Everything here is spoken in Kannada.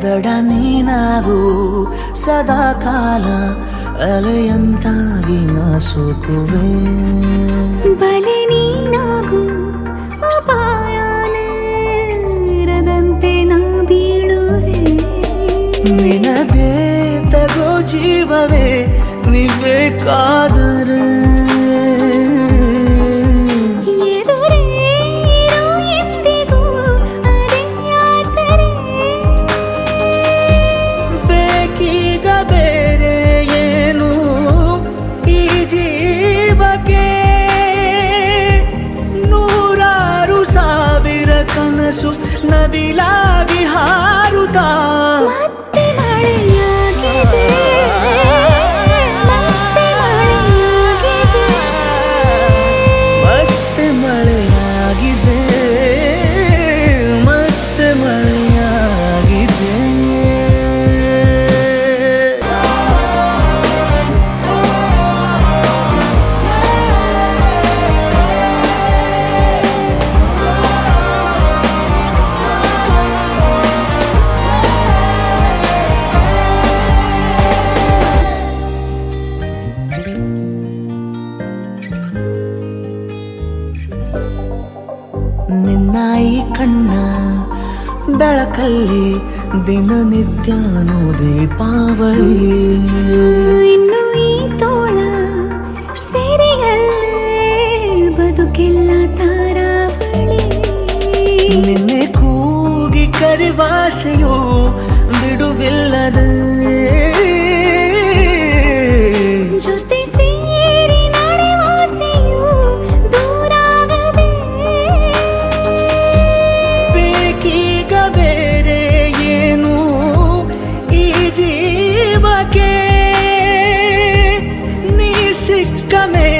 ದಡ ನೀನಾಗು ಸದಾ ಕಾಲ ಅಲೆಯಂತಾಗಿ ನಾ ಸೋಕುವೆ ಬಲೆ ನೀನಾಗು ಅಪಾಯನೇ ಇರದಂತೆ ನಾ ಬೀಳುವೆ ನಿನದೇ ತಗೋ ಜೀವವೇ ನೀಬೇಕಾದರೆ ಕನಸು ನವಿಲಾಗಿ ಹಾರುತ್ತಾ ಮತ್ತೆ ಮಳೆಯಾಗಿದೆ ಮತ್ತೆ ಮಳೆಯಾಗಿದೆ ಮತ್ತೆ ಮಳೆಯಾಗಿದೆ ನಿನ್ನ ಈ ಕಣ್ಣ ಬೆಳಕಲ್ಲಿ ದಿನನಿತ್ಯನೂ ದೀಪಾವಳಿ ಇನ್ನು ಈ ತೋಳ ಸೆರೆಯಲ್ಲೇ ಬದುಕೆಲ್ಲ ತಾರಾವಳಿ ನಿನ್ನೆ ಕೂಗಿ ಕರಿವಾಸೆಯು ಬಿಡುವಿಲ್ಲದೆ ಜೊತೆ ಸೇರಿ ನಡೆವಾಸೆಯು ದೂರಾಗದೆ ಬೇಕೀಗ ಬೇರೆ ಏನು ಈ ಜೀವಕ್ಕೆ ನೀ ಸಿಕ್ಕ ಮೇಲೆ